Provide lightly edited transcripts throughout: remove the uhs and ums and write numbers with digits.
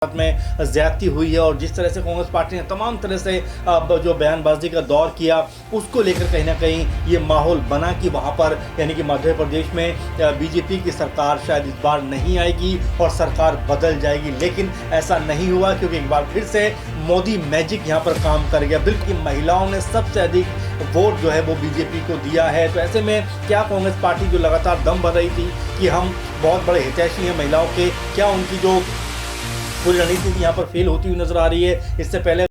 में ज्यादती हुई है और जिस तरह से कांग्रेस पार्टी ने तमाम तरह से जो बयानबाजी का दौर किया उसको लेकर कहीं ना कहीं ये माहौल बना कि वहाँ पर यानी कि मध्य प्रदेश में बीजेपी की सरकार शायद इस बार नहीं आएगी और सरकार बदल जाएगी। लेकिन ऐसा नहीं हुआ क्योंकि एक बार फिर से मोदी मैजिक यहाँ पर काम कर गया। बिल्कुल महिलाओं ने सबसे अधिक वोट जो है वो बीजेपी को दिया है। तो ऐसे में क्या कांग्रेस पार्टी जो लगातार दम भर रही थी कि हम बहुत बड़े हितैषी हैं महिलाओं के, क्या उनकी जो पूरी रणनीति यहाँ पर फेल होती हुई नजर आ रही है। इससे पहले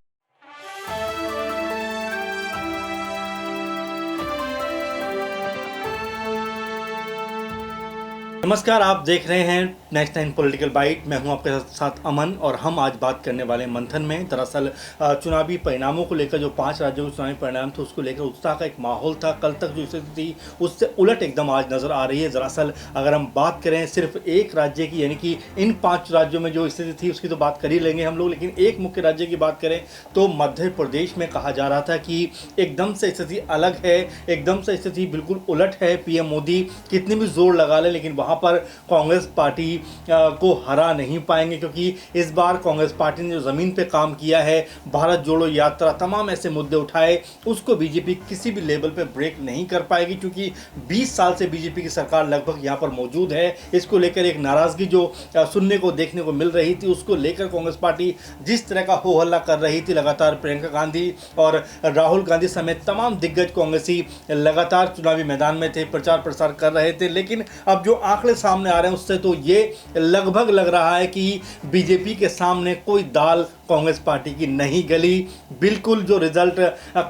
नमस्कार, आप देख रहे हैं नेक्स्ट टाइम पॉलिटिकल बाइट। मैं हूं आपके साथ अमन और हम आज बात करने वाले मंथन में दरअसल चुनावी परिणामों को लेकर जो 5 राज्यों के चुनावी परिणाम थे उसको लेकर उत्साह का एक माहौल था। कल तक जो स्थिति थी उससे उलट एकदम आज नज़र आ रही है। दरअसल अगर हम बात करें सिर्फ एक राज्य की यानी कि इन 5 राज्यों में जो स्थिति थी उसकी तो बात कर ही लेंगे हम लोग, लेकिन एक मुख्य राज्य की बात करें तो मध्य प्रदेश में कहा जा रहा था कि एकदम से स्थिति अलग है, एकदम से स्थिति बिल्कुल उलट है। पीएम मोदी कितने भी जोर लगा ले लेकिन वहाँ पर कांग्रेस पार्टी को हरा नहीं पाएंगे, क्योंकि इस बार कांग्रेस पार्टी ने जो ज़मीन पे काम किया है, भारत जोड़ो यात्रा, तमाम ऐसे मुद्दे उठाए, उसको बीजेपी किसी भी लेवल पे ब्रेक नहीं कर पाएगी। क्योंकि 20 साल से बीजेपी की सरकार लगभग यहाँ पर मौजूद है। इसको लेकर एक नाराज़गी जो सुनने को देखने को मिल रही थी, उसको लेकर कांग्रेस पार्टी जिस तरह का हो हल्ला कर रही थी, लगातार प्रियंका गांधी और राहुल गांधी समेत तमाम दिग्गज कांग्रेसी लगातार चुनावी मैदान में थे, प्रचार प्रसार कर रहे थे। लेकिन अब जो आंकड़े सामने आ रहे हैं उससे तो ये लगभग लग रहा है कि बीजेपी के सामने कोई दाल कांग्रेस पार्टी की नहीं गली। बिल्कुल जो रिजल्ट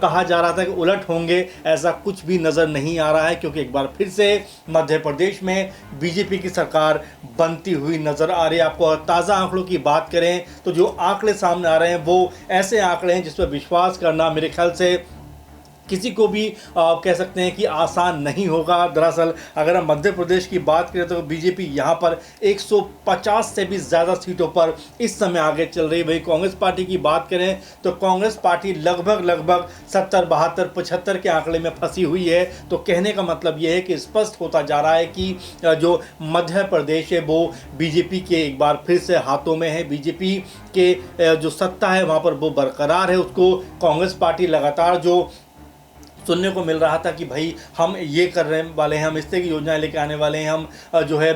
कहा जा रहा था कि उलट होंगे, ऐसा कुछ भी नज़र नहीं आ रहा है, क्योंकि एक बार फिर से मध्य प्रदेश में बीजेपी की सरकार बनती हुई नज़र आ रही है। आपको ताज़ा आंकड़ों की बात करें तो जो आंकड़े सामने आ रहे हैं वो ऐसे आंकड़े हैं जिस पर विश्वास करना मेरे ख्याल से किसी को भी कह सकते हैं कि आसान नहीं होगा। दरअसल अगर हम मध्य प्रदेश की बात करें तो बीजेपी यहाँ पर 150 से भी ज़्यादा सीटों पर इस समय आगे चल रही है। वही कांग्रेस पार्टी की बात करें तो कांग्रेस पार्टी लगभग 70, 72, 75 के आंकड़े में फंसी हुई है। तो कहने का मतलब ये है कि स्पष्ट होता जा रहा है कि जो मध्य प्रदेश है वो बीजेपी के एक बार फिर से हाथों में है। बीजेपी के जो सत्ता है वहाँ पर वो बरकरार है। उसको कांग्रेस पार्टी लगातार जो सुनने को मिल रहा था कि भाई हम ये करने वाले हैं, हम इस तरह की योजनाएं लेके आने वाले हैं, हम जो है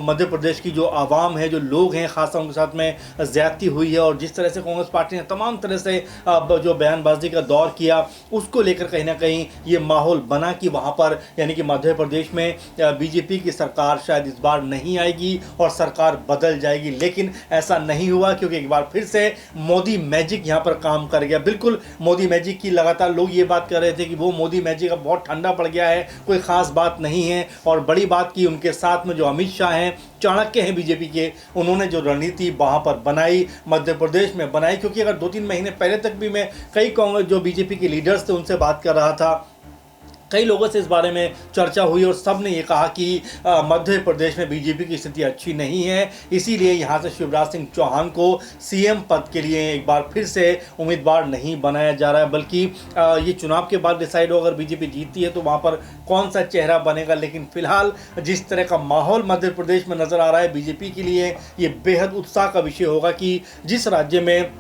मध्य प्रदेश की जो आवाम है, जो लोग हैं, खासतौर उनके साथ में ज्यादती हुई है और जिस तरह से कांग्रेस पार्टी ने तमाम तरह से जो बयानबाजी का दौर किया उसको लेकर कहीं ना कहीं ये माहौल बना कि वहाँ पर यानी कि मध्य प्रदेश में बीजेपी की सरकार शायद इस बार नहीं आएगी और सरकार बदल जाएगी। लेकिन ऐसा नहीं हुआ क्योंकि एक बार फिर से मोदी मैजिक यहाँ पर काम कर गया। बिल्कुल मोदी मैजिक की लगातार लोग ये बात कर रहे थे कि वो मोदी मैजिक अब बहुत ठंडा पड़ गया है, कोई खास बात नहीं है। और बड़ी बात की उनके साथ में जो अमित शाह हैं, चाणक्य हैं बीजेपी के, उन्होंने जो रणनीति वहां पर बनाई, मध्य प्रदेश में बनाई। क्योंकि अगर 2-3 महीने पहले तक भी मैं कई कांग्रेस जो बीजेपी के लीडर्स थे उनसे बात कर रहा था, कई लोगों से इस बारे में चर्चा हुई और सब ने ये कहा कि मध्य प्रदेश में बीजेपी की स्थिति अच्छी नहीं है, इसीलिए यहाँ से शिवराज सिंह चौहान को सीएम पद के लिए एक बार फिर से उम्मीदवार नहीं बनाया जा रहा है। बल्कि ये चुनाव के बाद डिसाइड हो, अगर बीजेपी जीतती है तो वहाँ पर कौन सा चेहरा बनेगा। लेकिन फिलहाल जिस तरह का माहौल मध्य प्रदेश में नज़र आ रहा है, बीजेपी के लिए ये बेहद उत्साह का विषय होगा कि जिस राज्य में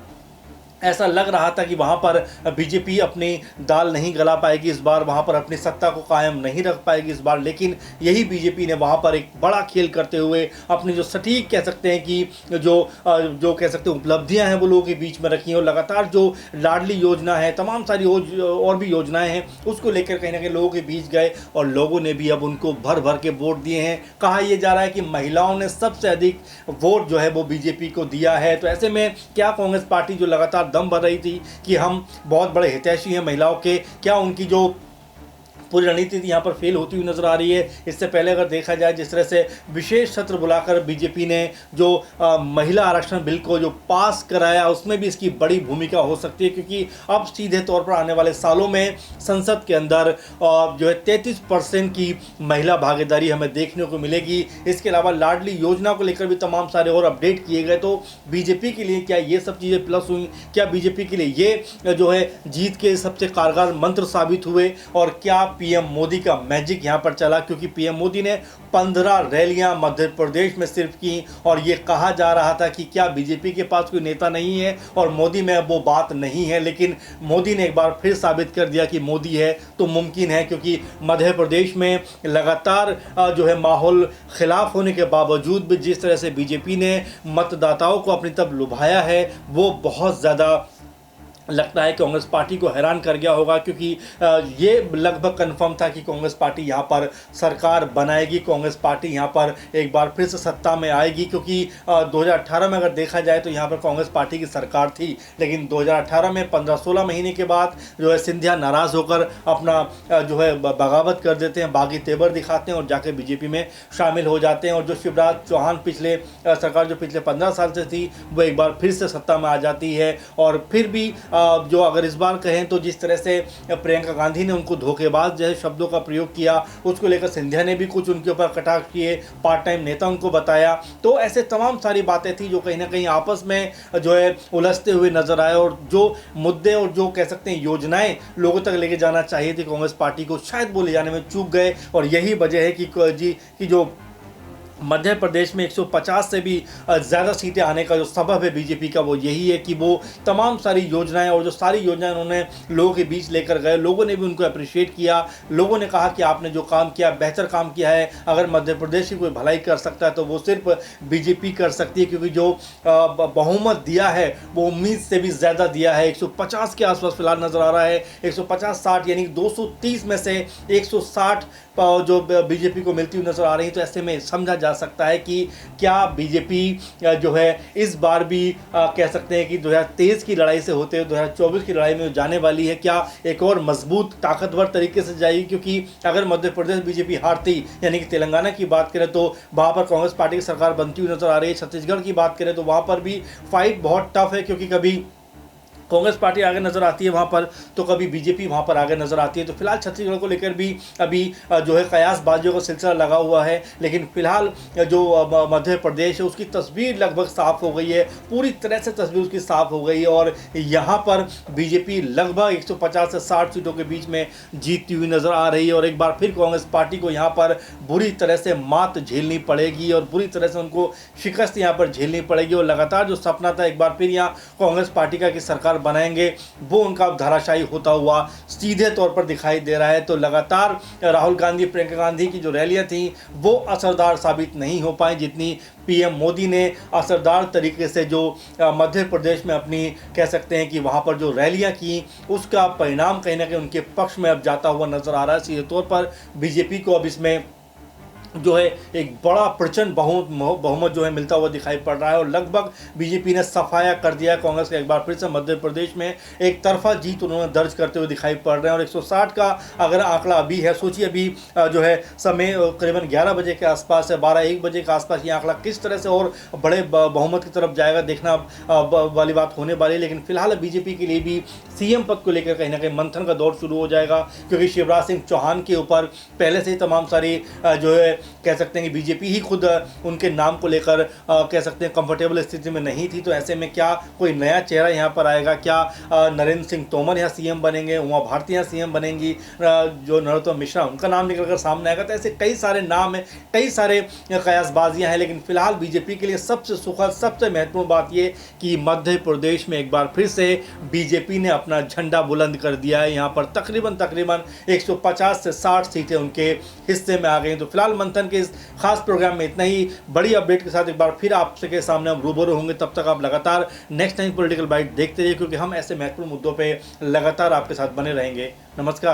ऐसा लग रहा था कि वहाँ पर बीजेपी अपनी दाल नहीं गला पाएगी इस बार, वहाँ पर अपनी सत्ता को कायम नहीं रख पाएगी इस बार, लेकिन यही बीजेपी ने वहाँ पर एक बड़ा खेल करते हुए अपनी जो सटीक कह सकते हैं कि जो कह सकते हैं उपलब्धियाँ हैं वो लोगों के बीच में रखी हैं। और लगातार जो लाडली योजना है, तमाम सारी और भी योजनाएँ हैं, उसको लेकर कहीं ना कहीं लोगों के बीच गए और लोगों ने भी अब उनको भर भर के वोट दिए हैं। कहा यह जा रहा है कि महिलाओं ने सबसे अधिक वोट जो है वो बीजेपी को दिया है। तो ऐसे में क्या कांग्रेस पार्टी जो लगातार दम भर रही थी कि हम बहुत बड़े हितैषी हैं महिलाओं के, क्या उनकी जो पूरी रणनीति यहाँ पर फेल होती हुई नजर आ रही है। इससे पहले अगर देखा जाए जिस तरह से विशेष सत्र बुलाकर बीजेपी ने जो महिला आरक्षण बिल को जो पास कराया, उसमें भी इसकी बड़ी भूमिका हो सकती है। क्योंकि अब सीधे तौर पर आने वाले सालों में संसद के अंदर जो है 33% की महिला भागीदारी हमें देखने को मिलेगी। इसके अलावा लाडली योजना को लेकर भी तमाम सारे और अपडेट किए गए। तो बीजेपी के लिए क्या ये सब चीज़ें प्लस हुई, क्या बीजेपी के लिए ये जो है जीत के सबसे कारगर मंत्र साबित हुए, और क्या पीएम मोदी का मैजिक यहाँ पर चला, क्योंकि पीएम मोदी ने 15 रैलियां मध्य प्रदेश में सिर्फ की और ये कहा जा रहा था कि क्या बीजेपी के पास कोई नेता नहीं है और मोदी में वो बात नहीं है, लेकिन मोदी ने एक बार फिर साबित कर दिया कि मोदी है तो मुमकिन है, क्योंकि मध्य प्रदेश में लगातार जो है माहौल खिलाफ होने के बावजूद भी जिस तरह से बीजेपी ने मतदाताओं को अपनी तरफ लुभाया है वो बहुत ज़्यादा लगता है कांग्रेस पार्टी को हैरान कर गया होगा, क्योंकि ये लगभग कंफर्म था कि कांग्रेस पार्टी यहाँ पर सरकार बनाएगी, कांग्रेस पार्टी यहाँ पर एक बार फिर से सत्ता में आएगी, क्योंकि 2018 में अगर देखा जाए तो यहाँ पर कांग्रेस पार्टी की सरकार थी, लेकिन 2018 में 15-16 महीने के बाद जो है सिंधिया नाराज़ होकर अपना जो है बगावत कर देते हैं, बागी तेवर दिखाते हैं और जाके बीजेपी में शामिल हो जाते हैं। और जो शिवराज चौहान पिछले सरकार जो पिछले 15 साल से थी वो एक बार फिर से सत्ता में आ जाती है। और फिर भी जो अगर इस बार कहें तो जिस तरह से प्रियंका गांधी ने उनको धोखेबाज जैसे शब्दों का प्रयोग किया, उसको लेकर सिंधिया ने भी कुछ उनके ऊपर कटाक्ष किए, पार्ट टाइम नेता उनको बताया, तो ऐसे तमाम सारी बातें थी जो कहीं ना कहीं आपस में जो है उलझते हुए नजर आए। और जो मुद्दे और जो कह सकते हैं योजनाएं लोगों तक लेके जाना चाहिए थी कांग्रेस पार्टी को, शायद वो ले जाने में चूक गए। और यही वजह है कि जो मध्य प्रदेश में 150 से भी ज़्यादा सीटें आने का जो सबब है बीजेपी का वो यही है कि वो तमाम सारी योजनाएं और जो सारी योजनाएं उन्होंने लोगों के बीच लेकर गए, लोगों ने भी उनको अप्रिशिएट किया, लोगों ने कहा कि आपने जो काम किया बेहतर काम किया है, अगर मध्य प्रदेश की कोई भलाई कर सकता है तो वो सिर्फ बीजेपी कर सकती है, क्योंकि जो बहुमत दिया है वो उम्मीद से भी ज़्यादा दिया है। 150 के आसपास फिलहाल नज़र आ रहा है, 150-60 यानी 230 में से 160 जो बीजेपी को मिलती हुई नज़र आ रही है। तो ऐसे में समझा जा सकता है कि क्या बीजेपी जो है इस बार भी कह सकते हैं कि 2023 की लड़ाई से होते हुए 2024 की लड़ाई में जाने वाली है, क्या एक और मजबूत ताकतवर तरीके से जाएगी। क्योंकि अगर मध्य प्रदेश बीजेपी हारती यानी कि तेलंगाना की बात करें तो वहाँ पर कांग्रेस पार्टी की सरकार बनती हुई नजर आ रही है, छत्तीसगढ़ की बात करें तो वहाँ पर भी फाइट बहुत टफ है, क्योंकि कभी कांग्रेस पार्टी आगे नजर आती है वहाँ पर तो कभी बीजेपी वहाँ पर आगे नजर आती है। तो फिलहाल छत्तीसगढ़ को लेकर भी अभी जो है कयासबाजियों का सिलसिला लगा हुआ है, लेकिन फिलहाल जो मध्य प्रदेश है उसकी तस्वीर लगभग साफ हो गई है, पूरी तरह से तस्वीर उसकी साफ हो गई है। और यहाँ पर बीजेपी लगभग 150 से 60 सीटों के बीच में जीतती हुई नजर आ रही है। और एक बार फिर कांग्रेस पार्टी को यहाँ पर बुरी तरह से मात झेलनी पड़ेगी और बुरी तरह से उनको शिकस्त यहाँ पर झेलनी पड़ेगी। और लगातार जो सपना था एक बार फिर यहाँ कांग्रेस पार्टी का कि सरकार बनाएंगे वो उनका धराशायी होता हुआ सीधे तौर पर दिखाई दे रहा है। तो लगातार राहुल गांधी प्रियंका गांधी की जो रैलियां थी वो असरदार साबित नहीं हो पाई जितनी पीएम मोदी ने असरदार तरीके से जो मध्य प्रदेश में अपनी कह सकते हैं कि वहां पर जो रैलियां की उसका परिणाम कहीं ना कहीं उनके पक्ष में अब जाता हुआ नजर आ रहा है। सीधे तौर पर बीजेपी को अब इसमें जो है एक बड़ा प्रचंड बहुमत जो है मिलता हुआ दिखाई पड़ रहा है। और लगभग बीजेपी ने सफाया कर दिया कांग्रेस का, एक बार फिर से मध्य प्रदेश में एक तरफा जीत उन्होंने दर्ज करते हुए दिखाई पड़ रहे हैं। और 160 का अगर आंकड़ा अभी है, सोचिए अभी जो है समय करीबन 11 बजे के आसपास है, 12-1 बजे के आसपास ये आंकड़ा किस तरह से और बड़े बहुमत की तरफ जाएगा देखना वाली बात होने वाली है। लेकिन फिलहाल बीजेपी के लिए भी सीएम पद को लेकर कहीं ना कहीं मंथन का दौर शुरू हो जाएगा, क्योंकि शिवराज सिंह चौहान के ऊपर पहले से ही तमाम सारी जो है कह सकते हैं कि बीजेपी ही खुद उनके नाम को लेकर कह सकते हैं कंफर्टेबल स्थिति में नहीं थी। तो ऐसे में क्या कोई नया चेहरा यहाँ पर आएगा, क्या नरेंद्र सिंह तोमर यहाँ सीएम बनेंगे, उमा भारती यहाँ सीएम बनेंगी, जो नरोत्तम मिश्रा उनका नाम निकलकर सामने आएगा। तो ऐसे कई सारे नाम हैं, कई सारे कयासबाजियाँ हैं। लेकिन फिलहाल बीजेपी के लिए सबसे सुखद सबसे महत्वपूर्ण बात ये कि मध्य प्रदेश में एक बार फिर से बीजेपी ने अपना झंडा बुलंद कर दिया है। यहाँ पर तकरीबन 150 से 60 सीटें उनके हिस्से में आ गई। तो फिलहाल मंथन के इस खास प्रोग्राम में इतना ही। बड़ी अपडेट के साथ एक बार फिर आपसे के सामने हम रूबरू होंगे। तब तक आप लगातार नेक्स्ट टाइम पॉलिटिकल बाइट देखते रहिए, क्योंकि हम ऐसे महत्वपूर्ण मुद्दों पे लगातार आपके साथ बने रहेंगे। नमस्कार।